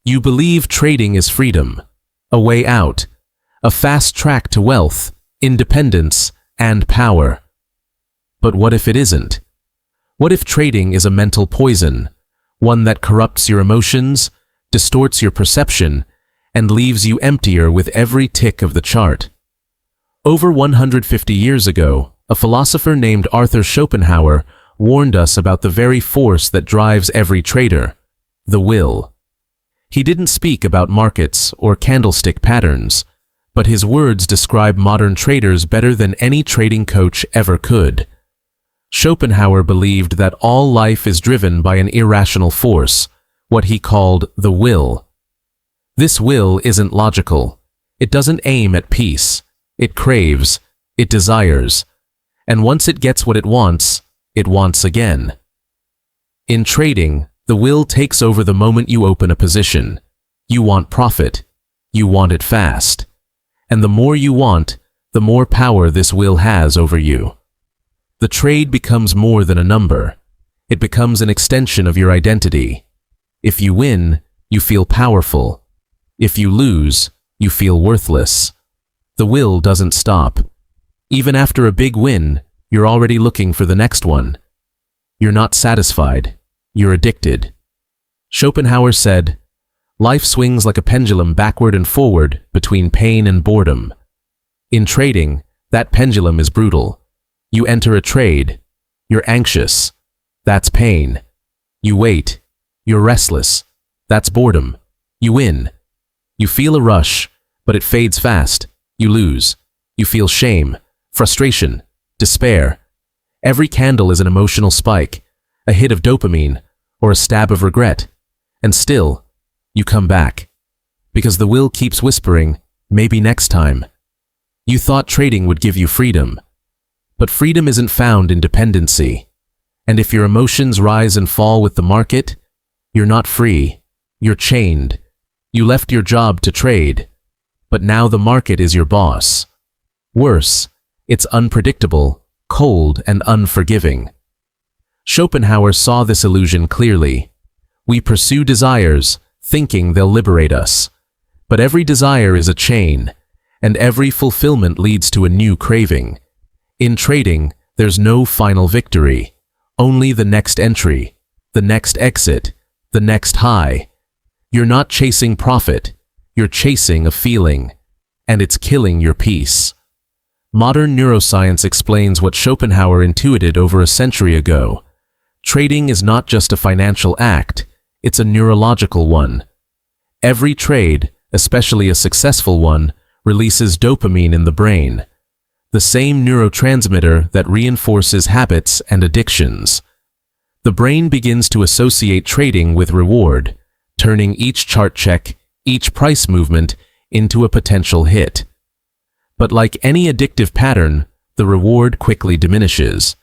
You believe trading is freedom, a way out, a fast track to wealth, independence, and power. But what if it isn't? What if trading is a mental poison, one that corrupts your emotions, distorts your perception, and leaves you emptier with every tick of the chart? Over 150 years ago, a philosopher named Arthur Schopenhauer warned us about the very force that drives every trader, the will. He didn't speak about markets or candlestick patterns, but his words describe modern traders better than any trading coach ever could. Schopenhauer believed that all life is driven by an irrational force, what he called the will. This will isn't logical. It doesn't aim at peace. It craves. It desires. And once it gets what it wants again. In trading, the will takes over the moment you open a position. You want profit. You want it fast. And the more you want, the more power this will has over you. The trade becomes more than a number. It becomes an extension of your identity. If you win, you feel powerful. If you lose, you feel worthless. The will doesn't stop. Even after a big win, you're already looking for the next one. You're not satisfied. You're addicted. Schopenhauer said, "Life swings like a pendulum backward and forward between pain and boredom." In trading, that pendulum is brutal. You enter a trade. You're anxious. That's pain. You wait. You're restless. That's boredom. You win. You feel a rush, but it fades fast. You lose. You feel shame, frustration, despair. Every candle is an emotional spike, a hit of dopamine, or a stab of regret. And still, you come back. Because the will keeps whispering, maybe next time. You thought trading would give you freedom. But freedom isn't found in dependency. And if your emotions rise and fall with the market, you're not free. You're chained. You left your job to trade. But now the market is your boss. Worse, it's unpredictable, cold, and unforgiving. Schopenhauer saw this illusion clearly. We pursue desires, thinking they'll liberate us. But every desire is a chain, and every fulfillment leads to a new craving. In trading, there's no final victory, only the next entry, the next exit, the next high. You're not chasing profit, you're chasing a feeling, and it's killing your peace. Modern neuroscience explains what Schopenhauer intuited over a century ago. Trading is not just a financial act, it's a neurological one. Every trade, especially a successful one, releases dopamine in the brain, the same neurotransmitter that reinforces habits and addictions. The brain begins to associate trading with reward, turning each chart check, each price movement, into a potential hit. But like any addictive pattern, the reward quickly diminishes.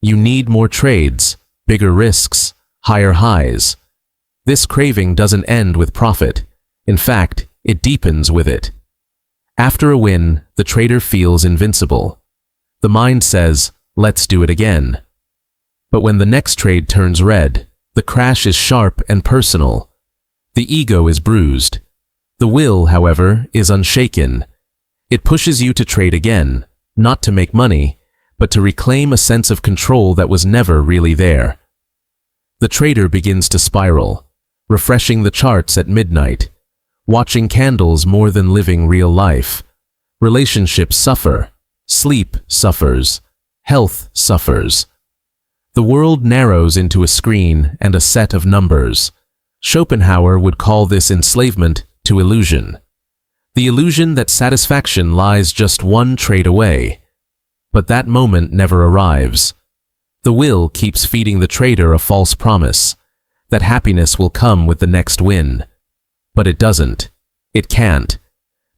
You need more trades, bigger risks, higher highs. This craving doesn't end with profit. In fact, it deepens with it. After a win, the trader feels invincible. The mind says, "Let's do it again." But when the next trade turns red, the crash is sharp and personal. The ego is bruised. The will, however, is unshaken. It pushes you to trade again, not to make money, but to reclaim a sense of control that was never really there. The trader begins to spiral, refreshing the charts at midnight, watching candles more than living real life. Relationships suffer, sleep suffers, health suffers. The world narrows into a screen and a set of numbers. Schopenhauer would call this enslavement to illusion. The illusion that satisfaction lies just one trade away. But that moment never arrives. The will keeps feeding the trader a false promise that happiness will come with the next win. But it doesn't. It can't.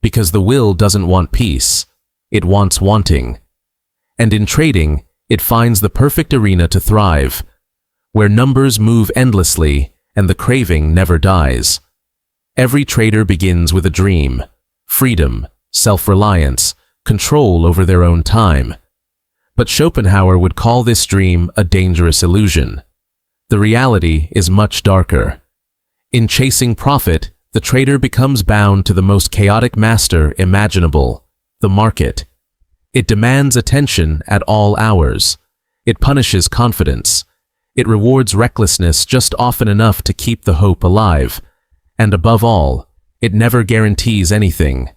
Because the will doesn't want peace. It wants wanting. And in trading, it finds the perfect arena to thrive, where numbers move endlessly and the craving never dies. Every trader begins with a dream: freedom, self-reliance, control over their own time. But Schopenhauer would call this dream a dangerous illusion. The reality is much darker. In chasing profit, the trader becomes bound to the most chaotic master imaginable, the market. It demands attention at all hours. It punishes confidence. It rewards recklessness just often enough to keep the hope alive. And above all, it never guarantees anything.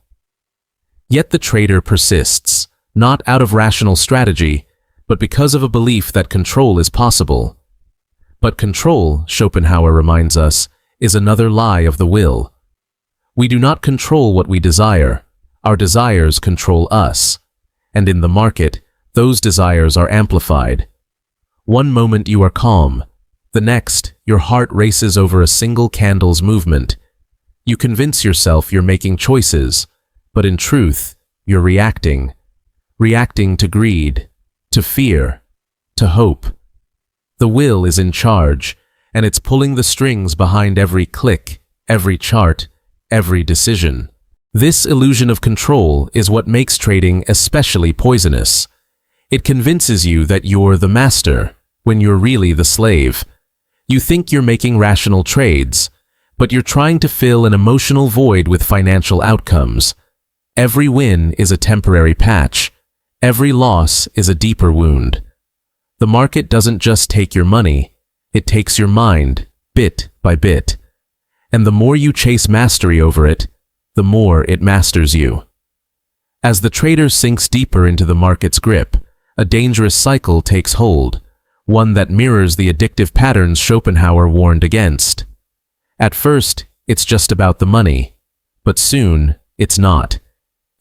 Yet the trader persists, not out of rational strategy, but because of a belief that control is possible. But control, Schopenhauer reminds us, is another lie of the will. We do not control what we desire. Our desires control us. And in the market, those desires are amplified. One moment you are calm. The next, your heart races over a single candle's movement. You convince yourself you're making choices, but in truth, you're reacting. Reacting to greed, to fear, to hope. The will is in charge, and it's pulling the strings behind every click, every chart, every decision. This illusion of control is what makes trading especially poisonous. It convinces you that you're the master, when you're really the slave. You think you're making rational trades, but you're trying to fill an emotional void with financial outcomes. Every win is a temporary patch. Every loss is a deeper wound. The market doesn't just take your money, it takes your mind, bit by bit. And the more you chase mastery over it, the more it masters you. As the trader sinks deeper into the market's grip, a dangerous cycle takes hold, one that mirrors the addictive patterns Schopenhauer warned against. At first, it's just about the money, but soon, it's not.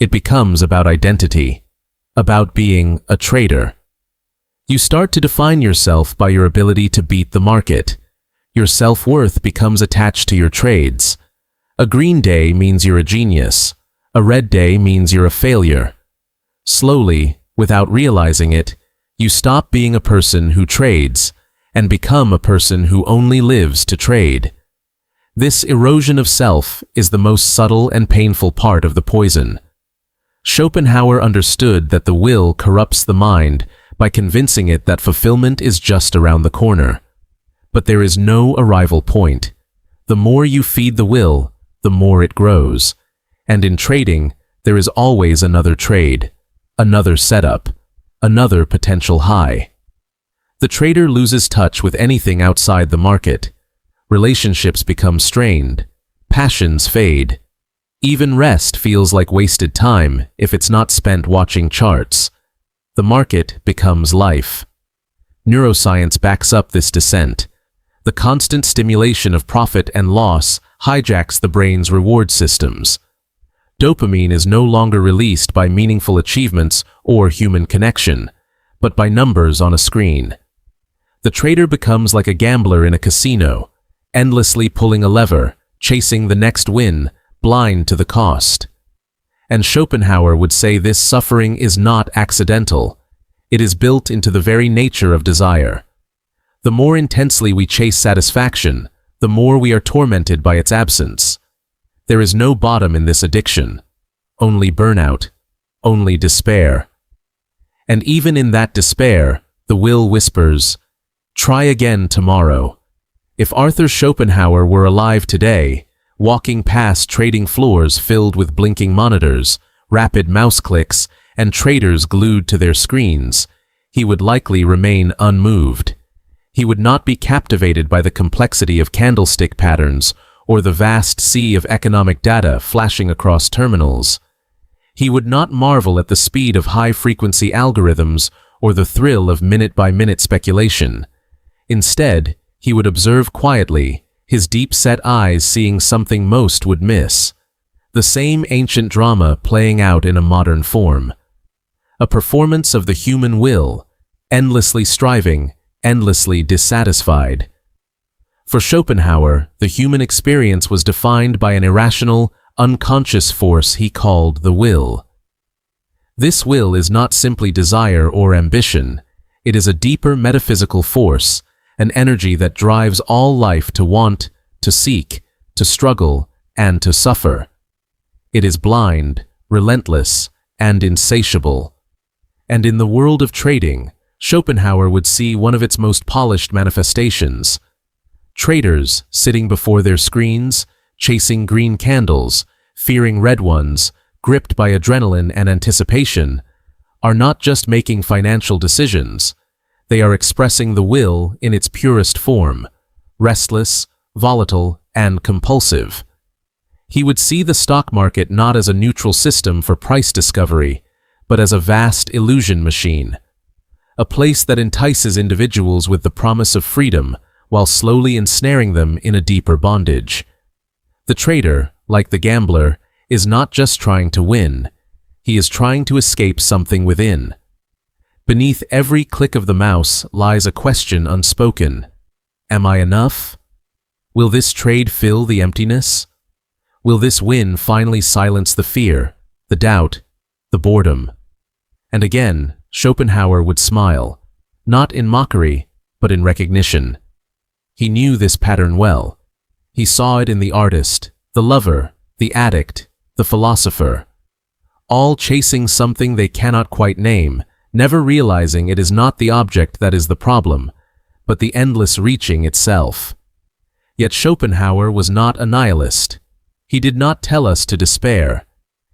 It becomes about identity, about being a trader. You start to define yourself by your ability to beat the market. Your self-worth becomes attached to your trades. A green day means you're a genius. A red day means you're a failure. Slowly, without realizing it, you stop being a person who trades and become a person who only lives to trade. This erosion of self is the most subtle and painful part of the poison. Schopenhauer understood that the will corrupts the mind by convincing it that fulfillment is just around the corner. But there is no arrival point. The more you feed the will, the more it grows. And in trading, there is always another trade, another setup, another potential high. The trader loses touch with anything outside the market. Relationships become strained. Passions fade. Even rest feels like wasted time if it's not spent watching charts. The market becomes life. Neuroscience backs up this descent. The constant stimulation of profit and loss hijacks the brain's reward systems. Dopamine is no longer released by meaningful achievements or human connection, but by numbers on a screen. The trader becomes like a gambler in a casino, endlessly pulling a lever, chasing the next win, blind to the cost. And Schopenhauer would say this suffering is not accidental. It is built into the very nature of desire. The more intensely we chase satisfaction, the more we are tormented by its absence. There is no bottom in this addiction. Only burnout. Only despair. And even in that despair, the will whispers, "Try again tomorrow." If Arthur Schopenhauer were alive today, walking past trading floors filled with blinking monitors, rapid mouse clicks, and traders glued to their screens, he would likely remain unmoved. He would not be captivated by the complexity of candlestick patterns or the vast sea of economic data flashing across terminals. He would not marvel at the speed of high-frequency algorithms or the thrill of minute-by-minute speculation. Instead, he would observe quietly, his deep-set eyes seeing something most would miss. The same ancient drama playing out in a modern form. A performance of the human will, endlessly striving, endlessly dissatisfied. For Schopenhauer, the human experience was defined by an irrational, unconscious force he called the will. This will is not simply desire or ambition. It is a deeper metaphysical force, an energy that drives all life to want, to seek, to struggle, and to suffer. It is blind, relentless, and insatiable. And in the world of trading, Schopenhauer would see one of its most polished manifestations. Traders, sitting before their screens, chasing green candles, fearing red ones, gripped by adrenaline and anticipation, are not just making financial decisions. They are expressing the will in its purest form, restless, volatile, and compulsive. He would see the stock market not as a neutral system for price discovery, but as a vast illusion machine, a place that entices individuals with the promise of freedom while slowly ensnaring them in a deeper bondage. The trader, like the gambler, is not just trying to win, he is trying to escape something within. Beneath every click of the mouse lies a question unspoken. Am I enough? Will this trade fill the emptiness? Will this win finally silence the fear, the doubt, the boredom? And again, Schopenhauer would smile, not in mockery, but in recognition. He knew this pattern well. He saw it in the artist, the lover, the addict, the philosopher, all chasing something they cannot quite name, never realizing it is not the object that is the problem, but the endless reaching itself. Yet Schopenhauer was not a nihilist. He did not tell us to despair.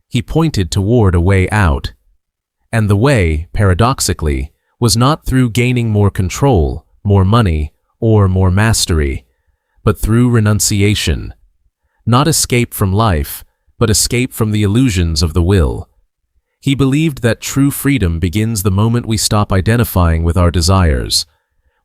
He pointed toward a way out. And the way, paradoxically, was not through gaining more control, more money, or more mastery, but through renunciation. Not escape from life, but escape from the illusions of the will. He believed that true freedom begins the moment we stop identifying with our desires,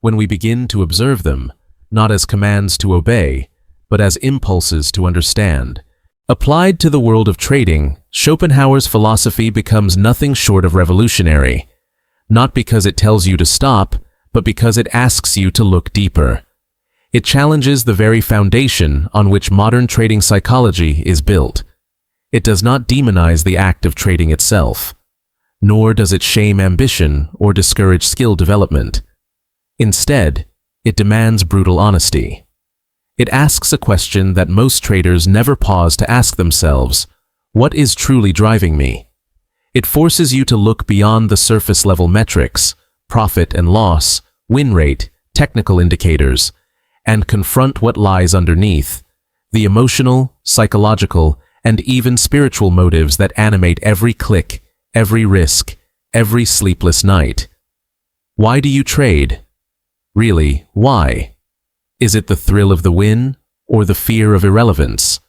when we begin to observe them, not as commands to obey, but as impulses to understand. Applied to the world of trading, Schopenhauer's philosophy becomes nothing short of revolutionary, not because it tells you to stop, but because it asks you to look deeper. It challenges the very foundation on which modern trading psychology is built. It does not demonize the act of trading itself, nor does it shame ambition or discourage skill development. Instead, it demands brutal honesty. It asks a question that most traders never pause to ask themselves: what is truly driving me? It forces you to look beyond the surface-level metrics, profit and loss, win rate, technical indicators, and confront what lies underneath, the emotional, psychological, and even spiritual motives that animate every click, every risk, every sleepless night. Why do you trade? Really, why? Is it the thrill of the win, or the fear of irrelevance?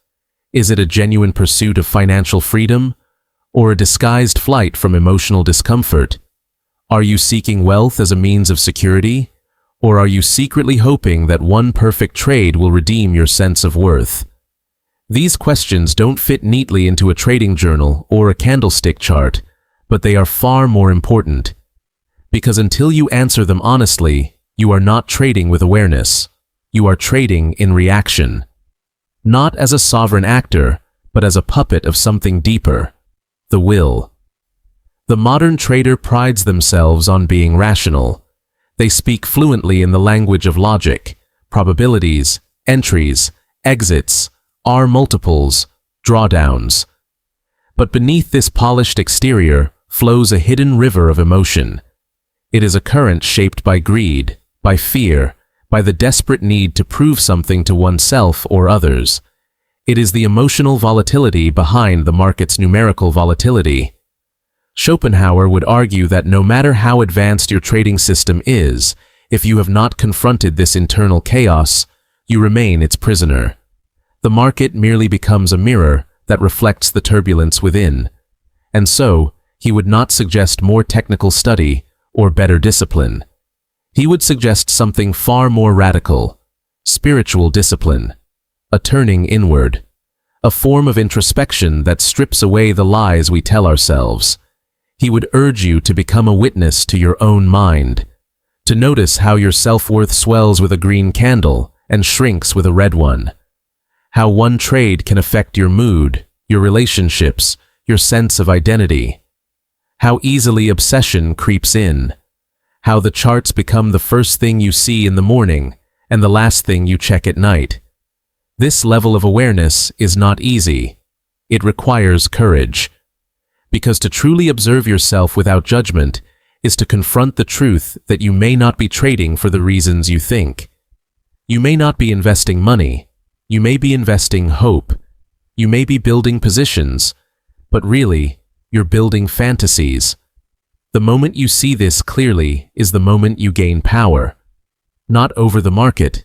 Is it a genuine pursuit of financial freedom, or a disguised flight from emotional discomfort? Are you seeking wealth as a means of security, or are you secretly hoping that one perfect trade will redeem your sense of worth? These questions don't fit neatly into a trading journal or a candlestick chart, but they are far more important. Because until you answer them honestly, you are not trading with awareness. You are trading in reaction. Not as a sovereign actor, but as a puppet of something deeper: the will. The modern trader prides themselves on being rational. They speak fluently in the language of logic, probabilities, entries, exits, R multiples, drawdowns. But beneath this polished exterior flows a hidden river of emotion. It is a current shaped by greed, by fear, by the desperate need to prove something to oneself or others. It is the emotional volatility behind the market's numerical volatility. Schopenhauer would argue that no matter how advanced your trading system is, if you have not confronted this internal chaos, you remain its prisoner. The market merely becomes a mirror that reflects the turbulence within. And so, he would not suggest more technical study or better discipline. He would suggest something far more radical: spiritual discipline, a turning inward, a form of introspection that strips away the lies we tell ourselves. He would urge you to become a witness to your own mind, to notice how your self-worth swells with a green candle and shrinks with a red one, how one trade can affect your mood, your relationships, your sense of identity, how easily obsession creeps in, how the charts become the first thing you see in the morning and the last thing you check at night. This level of awareness is not easy. It requires courage. Because to truly observe yourself without judgment is to confront the truth that you may not be trading for the reasons you think. You may not be investing money. You may be investing hope. You may be building positions, but really, you're building fantasies. The moment you see this clearly is the moment you gain power, not over the market,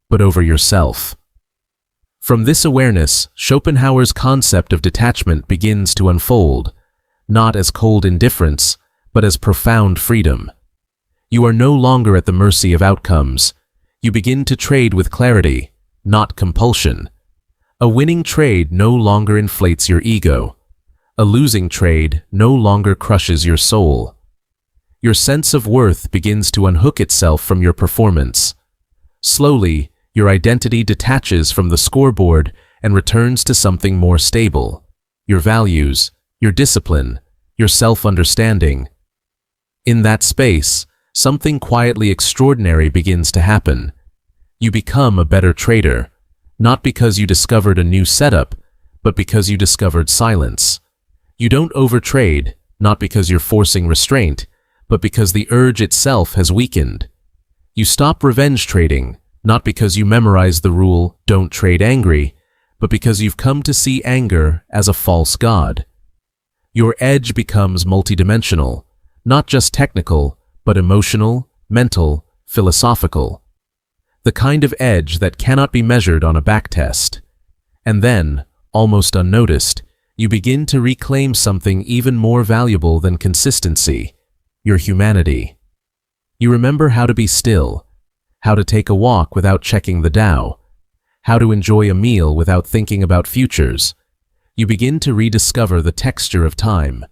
but over yourself. From this awareness, Schopenhauer's concept of detachment begins to unfold, not as cold indifference, but as profound freedom. You are no longer at the mercy of outcomes. You begin to trade with clarity, not compulsion. A winning trade no longer inflates your ego. A losing trade no longer crushes your soul. Your sense of worth begins to unhook itself from your performance. Slowly, your identity detaches from the scoreboard and returns to something more stable. Your values, your discipline, your self-understanding. In that space, something quietly extraordinary begins to happen. You become a better trader, not because you discovered a new setup, but because you discovered silence. You don't overtrade, not because you're forcing restraint, but because the urge itself has weakened. You stop revenge trading, not because you memorize the rule, don't trade angry, but because you've come to see anger as a false god. Your edge becomes multidimensional, not just technical, but emotional, mental, philosophical. The kind of edge that cannot be measured on a backtest. And then, almost unnoticed, you begin to reclaim something even more valuable than consistency, your humanity. You remember how to be still, how to take a walk without checking the Tao, how to enjoy a meal without thinking about futures. You begin to rediscover the texture of time,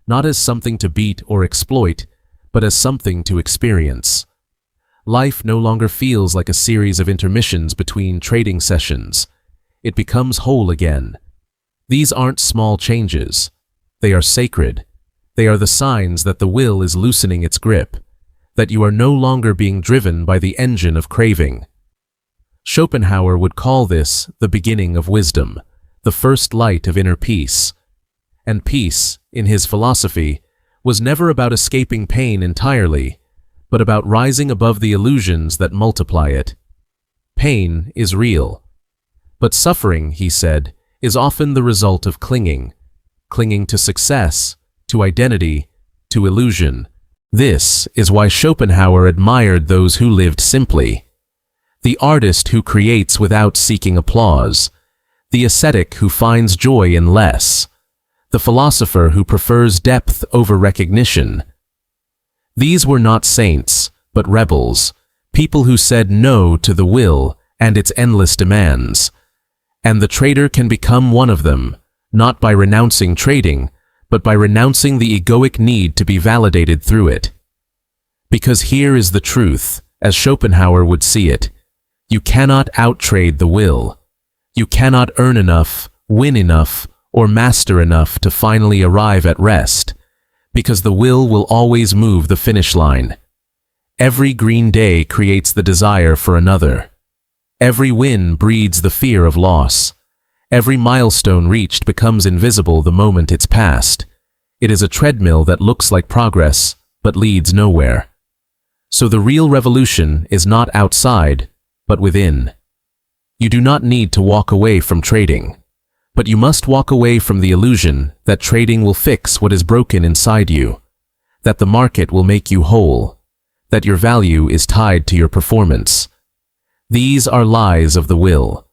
not as something to beat or exploit, but as something to experience. Life no longer feels like a series of intermissions between trading sessions. It becomes whole again. These aren't small changes. They are sacred. They are the signs that the will is loosening its grip, that you are no longer being driven by the engine of craving. Schopenhauer would call this the beginning of wisdom, the first light of inner peace. And peace, in his philosophy, was never about escaping pain entirely, but about rising above the illusions that multiply it. Pain is real. But suffering, he said, is often the result of clinging to success, to identity, to illusion. This is why Schopenhauer admired those who lived simply. The artist who creates without seeking applause, the ascetic who finds joy in less, the philosopher who prefers depth over recognition. These were not saints, but rebels, people who said no to the will and its endless demands. And the trader can become one of them, not by renouncing trading, but by renouncing the egoic need to be validated through it. Because here is the truth, as Schopenhauer would see it. You cannot outtrade the will. You cannot earn enough, win enough, or master enough to finally arrive at rest, because the will always move the finish line. Every green day creates the desire for another. Every win breeds the fear of loss. Every milestone reached becomes invisible the moment it's passed. It is a treadmill that looks like progress, but leads nowhere. So the real revolution is not outside, but within. You do not need to walk away from trading, but you must walk away from the illusion that trading will fix what is broken inside you, that the market will make you whole, that your value is tied to your performance. These are lies of the will,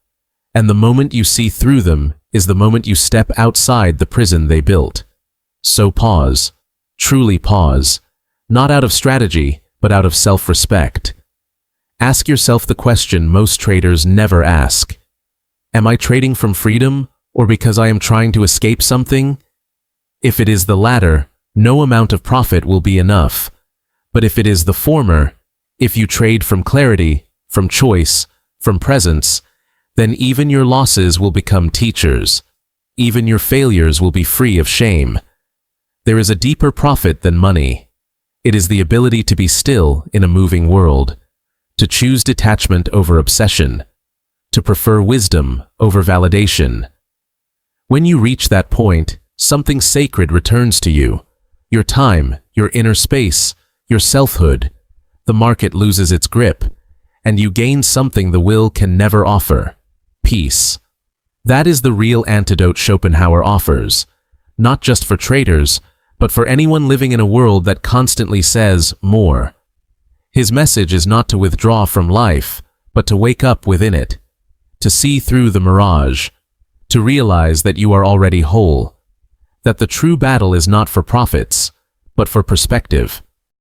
and the moment you see through them is the moment you step outside the prison they built. So pause, truly pause, not out of strategy, but out of self-respect. Ask yourself the question most traders never ask. Am I trading from freedom, or because I am trying to escape something? If it is the latter, no amount of profit will be enough. But if it is the former, if you trade from clarity, from choice, from presence, then even your losses will become teachers. Even your failures will be free of shame. There is a deeper profit than money. It is the ability to be still in a moving world, to choose detachment over obsession, to prefer wisdom over validation. When you reach that point, something sacred returns to you. Your time, your inner space, your selfhood. The market loses its grip, and you gain something the will can never offer: peace. That is the real antidote Schopenhauer offers, not just for traders, but for anyone living in a world that constantly says more. His message is not to withdraw from life, but to wake up within it, to see through the mirage, to realize that you are already whole, that the true battle is not for profits, but for perspective.